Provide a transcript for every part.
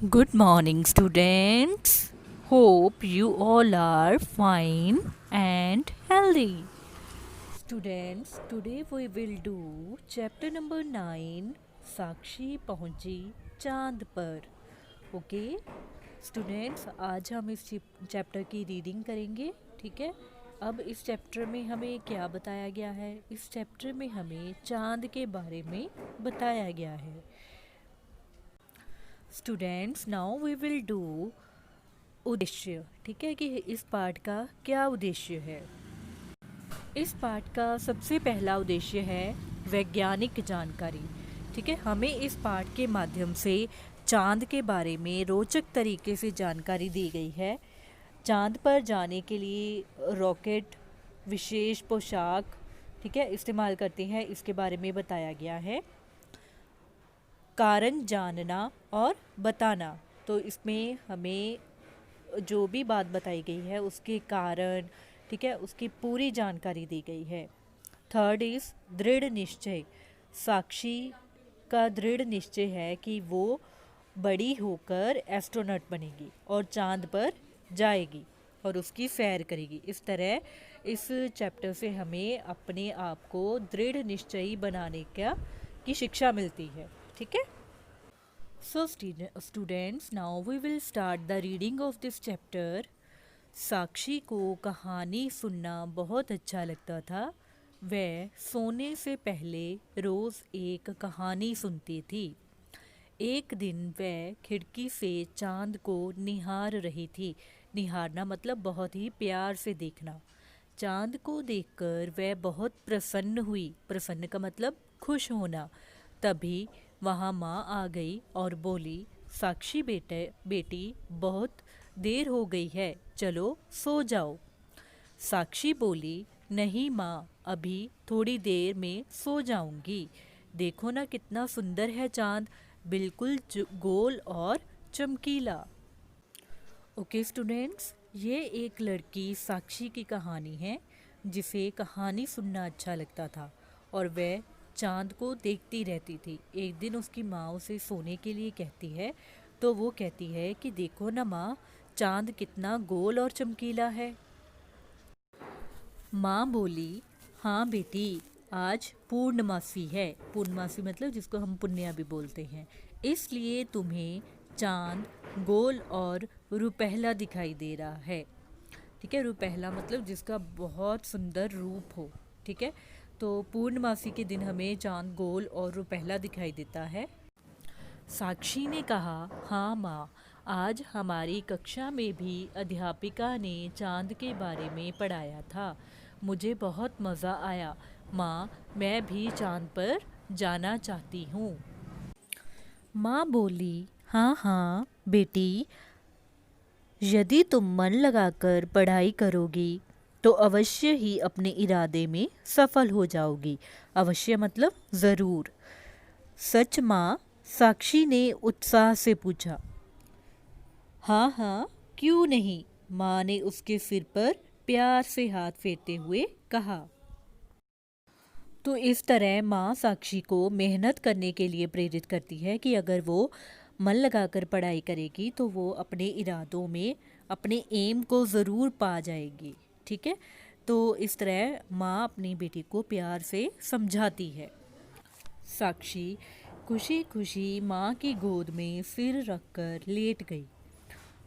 Good morning, students. Hope you all are fine and healthy. Students, today we will do chapter number 9 साक्षी पहुंची चांद पर. Okay students, आज हम इस chapter की रीडिंग करेंगे. ठीक है. अब इस चैप्टर में हमें क्या बताया गया है? इस चैप्टर में हमें चांद के बारे में बताया गया है. Students, now we will do उद्देश्य. ठीक है कि इस पाठ का क्या उद्देश्य है. इस पाठ का सबसे पहला उद्देश्य है वैज्ञानिक जानकारी. ठीक है, हमें इस पाठ के माध्यम से चांद के बारे में रोचक तरीके से जानकारी दी गई है. चांद पर जाने के लिए रॉकेट, विशेष पोशाक, ठीक है, इस्तेमाल करते हैं, इसके बारे में बताया गया है. कारण जानना और बताना, तो इसमें हमें जो भी बात बताई गई है उसके कारण, ठीक है, उसकी पूरी जानकारी दी गई है. थर्ड इज़ दृढ़ निश्चय. साक्षी का दृढ़ निश्चय है कि वो बड़ी होकर एस्ट्रोनॉट बनेगी और चांद पर जाएगी और उसकी सैर करेगी. इस तरह इस चैप्टर से हमें अपने आप को दृढ़ निश्चयी बनाने की शिक्षा मिलती है. ठीक है. So students, now we will start the reading of this chapter. साक्षी को कहानी सुनना बहुत अच्छा लगता था. वह सोने से पहले रोज़ एक कहानी सुनती थी. एक दिन वह खिड़की से चांद को निहार रही थी. निहारना मतलब बहुत ही प्यार से देखना. चांद को देखकर वह बहुत प्रसन्न हुई. प्रसन्न का मतलब खुश होना. तभी वहाँ माँ आ गई और बोली, साक्षी बेटी, बहुत देर हो गई है, चलो सो जाओ. साक्षी बोली, नहीं माँ, अभी थोड़ी देर में सो जाऊंगी. देखो ना कितना सुंदर है चांद, बिल्कुल गोल और चमकीला. ओके स्टूडेंट्स, ये एक लड़की साक्षी की कहानी है जिसे कहानी सुनना अच्छा लगता था और वह चांद को देखती रहती थी. एक दिन उसकी माँ उसे सोने के लिए कहती है तो वो कहती है कि देखो ना माँ, चांद कितना गोल और चमकीला है. माँ बोली, हाँ बेटी, आज पूर्णमासी है. पूर्णमासी मतलब जिसको हम पुण्या भी बोलते हैं, इसलिए तुम्हें चांद गोल और रुपहला दिखाई दे रहा है. ठीक है, रुपहला मतलब जिसका बहुत सुंदर रूप हो. ठीक है, तो पूर्णमासी के दिन हमें चांद गोल और रुपहला दिखाई देता है. साक्षी ने कहा, हाँ माँ, आज हमारी कक्षा में भी अध्यापिका ने चांद के बारे में पढ़ाया था. मुझे बहुत मज़ा आया. माँ, मैं भी चांद पर जाना चाहती हूँ. माँ बोली, हाँ हाँ बेटी, यदि तुम मन लगाकर पढ़ाई करोगी तो अवश्य ही अपने इरादे में सफल हो जाओगी. अवश्य मतलब ज़रूर. सच माँ? साक्षी ने उत्साह से पूछा. हाँ हाँ, क्यों नहीं, माँ ने उसके सिर पर प्यार से हाथ फेरते हुए कहा. तो इस तरह माँ साक्षी को मेहनत करने के लिए प्रेरित करती है कि अगर वो मन लगाकर पढ़ाई करेगी तो वो अपने इरादों में अपने एम को ज़रूर पा जाएगी. ठीक है, तो इस तरह माँ अपनी बेटी को प्यार से समझाती है. साक्षी खुशी खुशी माँ की गोद में सिर रखकर लेट गई.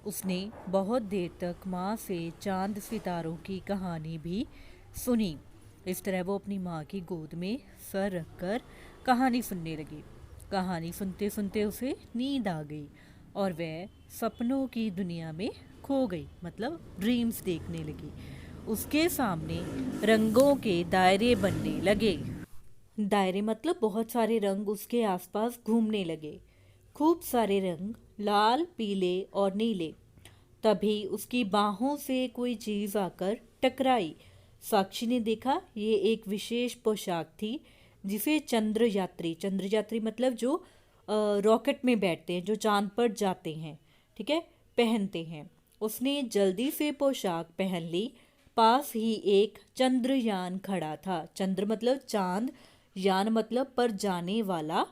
उसने बहुत देर तक माँ से चांद सितारों की कहानी भी सुनी. इस तरह वो अपनी माँ की गोद में सर रखकर कहानी सुनने लगी. कहानी सुनते सुनते उसे नींद आ गई और वह सपनों की दुनिया में खो गई, मतलब ड्रीम्स देखने लगी. उसके सामने रंगों के दायरे बनने लगे. दायरे मतलब बहुत सारे रंग उसके आसपास घूमने लगे. खूब सारे रंग, लाल, पीले और नीले. तभी उसकी बाहों से कोई चीज़ आकर टकराई. साक्षी ने देखा ये एक विशेष पोशाक थी जिसे चंद्र यात्री मतलब जो रॉकेट में बैठते हैं, जो चांद पर जाते हैं, ठीक है, पहनते हैं. उसने जल्दी से पोशाक पहन ली. पास ही एक चंद्रयान खड़ा था. चंद्र मतलब चांद, यान मतलब पर जाने वाला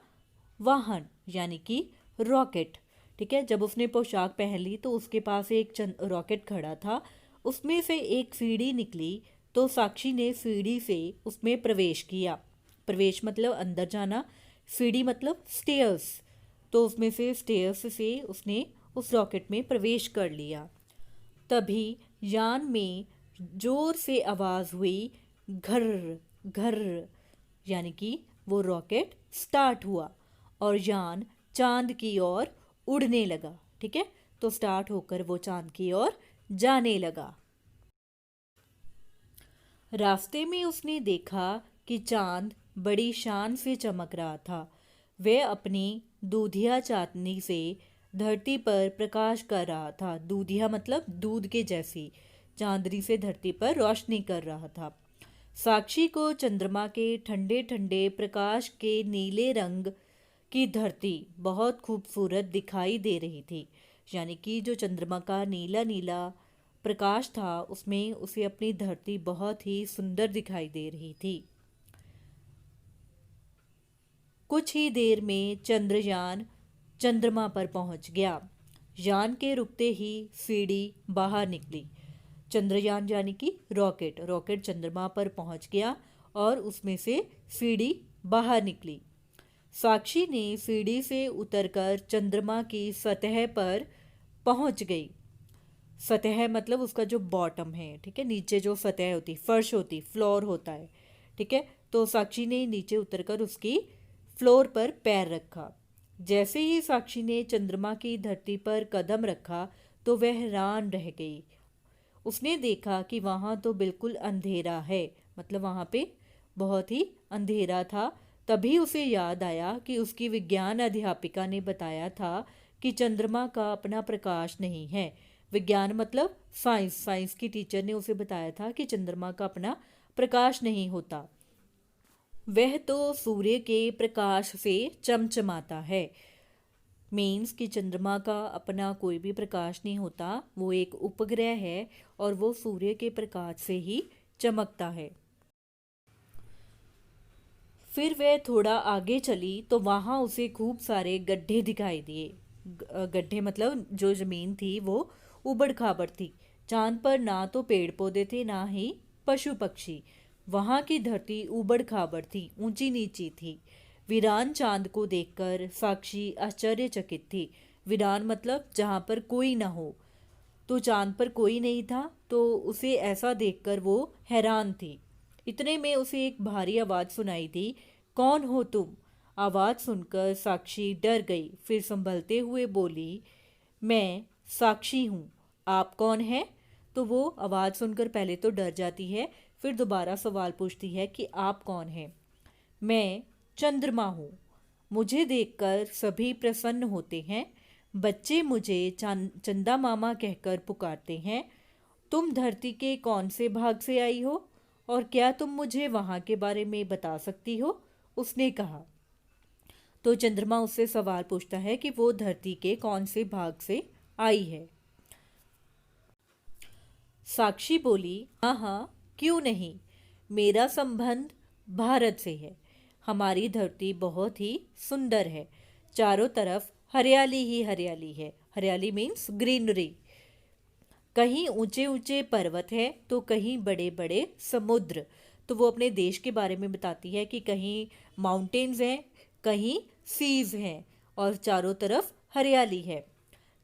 वाहन, यानी कि रॉकेट. ठीक है। जब उसने पोशाक पहन ली तो उसके पास एक रॉकेट खड़ा था, उसमें से एक सीढ़ी निकली। तो साक्षी ने सीढ़ी से उसमें प्रवेश किया। प्रवेश मतलब अंदर जाना, सीढ़ी मतलब स्टेयर्स। तो उसमें से स्टेयर्स से उसने उस रॉकेट में प्रवेश कर लिया। तभी यान में जोर से आवाज़ हुई, घर घर, यानी कि वो रॉकेट स्टार्ट हुआ और यान चांद की ओर उड़ने लगा। ठीक है, तो स्टार्ट होकर वो चांद की ओर जाने लगा। रास्ते में उसने देखा कि चांद बड़ी शान से चमक रहा था। वह अपनी दूधिया चांदनी से धरती पर प्रकाश कर रहा था। दूधिया मतलब दूध के जैसी चांदनी से धरती पर रोशनी कर रहा था। साक्षी को चंद्रमा के ठंडे ठंडे प्रकाश के नीले रंग की धरती बहुत खूबसूरत दिखाई दे रही थी। यानी कि जो चंद्रमा का नीला नीला प्रकाश था उसमें उसे अपनी धरती बहुत ही सुंदर दिखाई दे रही थी। कुछ ही देर में चंद्रयान चंद्रमा पर पहुंच गया। यान के रुकते ही सीढ़ी बाहर निकली। चंद्रयान यानी कि रॉकेट रॉकेट चंद्रमा पर पहुंच गया और उसमें से सीढ़ी बाहर निकली। साक्षी ने सीढ़ी से उतरकर चंद्रमा की सतह पर पहुंच गई। सतह मतलब उसका जो बॉटम है, ठीक है, नीचे जो सतह होती, फर्श होती, फ्लोर होता है। ठीक है, तो साक्षी ने नीचे उतरकर उसकी फ्लोर पर पैर रखा। जैसे ही साक्षी ने चंद्रमा की धरती पर कदम रखा तो वह हैरान रह गई। उसने देखा कि वहाँ तो बिल्कुल अंधेरा है, मतलब वहाँ पे बहुत ही अंधेरा था। तभी उसे याद आया कि उसकी विज्ञान अध्यापिका ने बताया था कि चंद्रमा का अपना प्रकाश नहीं है। विज्ञान मतलब साइंस, साइंस की टीचर ने उसे बताया था कि चंद्रमा का अपना प्रकाश नहीं होता, वह तो सूर्य के प्रकाश से चमचमाता है। मीन्स कि चंद्रमा का अपना कोई भी प्रकाश नहीं होता, वो एक उपग्रह है और वो सूर्य के प्रकाश से ही चमकता है। फिर वह थोड़ा आगे चली तो वहाँ उसे खूब सारे गड्ढे दिखाई दिए। गड्ढे मतलब जो ज़मीन थी वो उबड़ खाबड़ थी। चांद पर ना तो पेड़ पौधे थे ना ही पशु पक्षी। वहाँ की धरती उबड़ खाबड़ थी, ऊंची नीची थी। वीरान चांद को देखकर साक्षी आश्चर्यचकित थी। वीरान मतलब जहाँ पर कोई ना हो। तो चांद पर कोई नहीं था, तो उसे ऐसा देखकर वो हैरान थी। इतने में उसे एक भारी आवाज़ सुनाई दी, कौन हो तुम? आवाज़ सुनकर साक्षी डर गई। फिर संभलते हुए बोली, मैं साक्षी हूँ, आप कौन हैं? तो वो आवाज़ सुनकर पहले तो डर जाती है, फिर दोबारा सवाल पूछती है कि आप कौन हैं? मैं चंद्रमा हूँ, मुझे देखकर सभी प्रसन्न होते हैं। बच्चे मुझे चंदा मामा कहकर पुकारते हैं। तुम धरती के कौन से भाग से आई हो और क्या तुम मुझे वहाँ के बारे में बता सकती हो? उसने कहा। तो चंद्रमा उससे सवाल पूछता है कि वो धरती के कौन से भाग से आई है। साक्षी बोली, हाँ हाँ, क्यों नहीं, मेरा संबंध भारत से है। हमारी धरती बहुत ही सुंदर है, चारों तरफ हरियाली ही हरियाली है। हरियाली मीन्स ग्रीनरी। कहीं ऊंचे ऊंचे पर्वत है तो कहीं बड़े बड़े समुद्र। तो वो अपने देश के बारे में बताती है कि कहीं माउंटेन्स हैं, कहीं सीज हैं और चारों तरफ हरियाली है।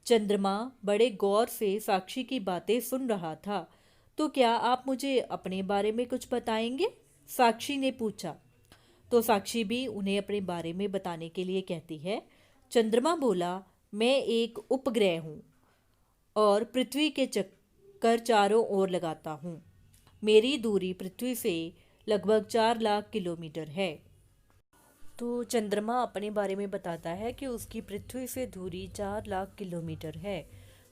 चंद्रमा बड़े गौर से साक्षी की बातें सुन रहा था। तो क्या आप मुझे अपने बारे में कुछ बताएंगे? साक्षी ने पूछा। तो साक्षी भी उन्हें अपने बारे में बताने के लिए कहती है। चंद्रमा बोला, मैं एक उपग्रह हूँ और पृथ्वी के चक्कर चारों ओर लगाता हूँ। मेरी दूरी पृथ्वी से लगभग 4 लाख किलोमीटर है। तो चंद्रमा अपने बारे में बताता है कि उसकी पृथ्वी से दूरी 4 लाख किलोमीटर है।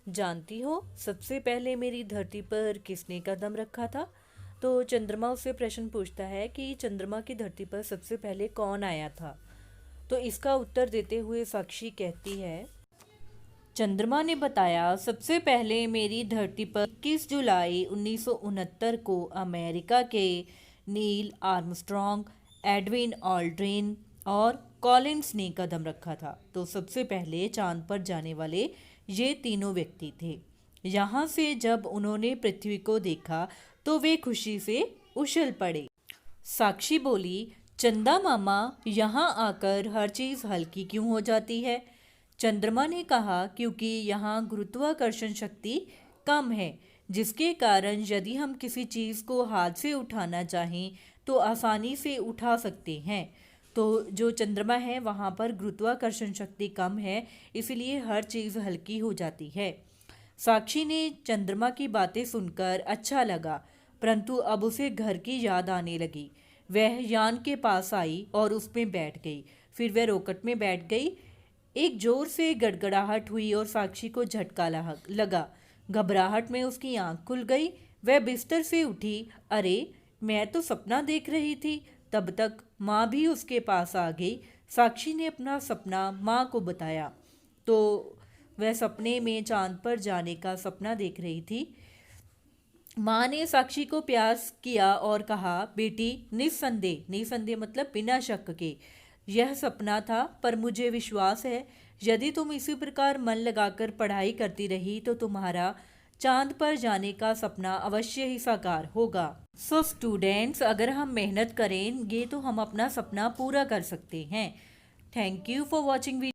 जानती हो सबसे पहले मेरी धरती पर किसने कदम रखा था? तो चंद्रमा उससे प्रश्न पूछता है कि चंद्रमा की धरती पर सबसे पहले कौन आया था? तो इसका उत्तर देते हुए साक्षी कहती है, चंद्रमा ने बताया, सबसे पहले मेरी धरती पर 21 जुलाई 1969 को अमेरिका के नील आर्मस्ट्रॉन्ग, एडविन ऑल्ड्रिन और कॉलिंस ने कदम रखा था तो सबसे पहले चांद पर जाने वाले ये तीनों व्यक्ति थे। यहाँ से जब उन्होंने पृथ्वी को देखा तो वे खुशी से उछल पड़े। साक्षी बोली, चंदा मामा, यहाँ आकर हर चीज़ हल्की क्यों हो जाती है? चंद्रमा ने कहा, क्योंकि यहाँ गुरुत्वाकर्षण शक्ति कम है, जिसके कारण यदि हम किसी चीज़ को हाथ से उठाना चाहें तो आसानी से उठा सकते हैं। तो जो चंद्रमा है वहाँ पर गुरुत्वाकर्षण शक्ति कम है, इसलिए हर चीज़ हल्की हो जाती है। साक्षी ने चंद्रमा की बातें सुनकर अच्छा लगा, परंतु अब उसे घर की याद आने लगी। वह यान के पास आई और उसमें बैठ गई। फिर वह रॉकेट में बैठ गई। एक जोर से गड़गड़ाहट हुई और साक्षी को झटका लगा। घबराहट में उसकी आंख खुल गई। वह बिस्तर से उठी। अरे, मैं तो सपना देख रही थी। तब तक माँ भी उसके पास आ गई। साक्षी ने अपना सपना माँ को बताया तो वह सपने में चांद पर जाने का सपना देख रही थी। माँ ने साक्षी को प्यार किया और कहा, बेटी, निस्संदेह मतलब बिना शक के यह सपना था, पर मुझे विश्वास है यदि तुम इसी प्रकार मन लगाकर पढ़ाई करती रही तो तुम्हारा चांद पर जाने का सपना अवश्य ही साकार होगा। सो स्टूडेंट्स, अगर हम मेहनत करेंगे तो हम अपना सपना पूरा कर सकते हैं। Thank you for watching.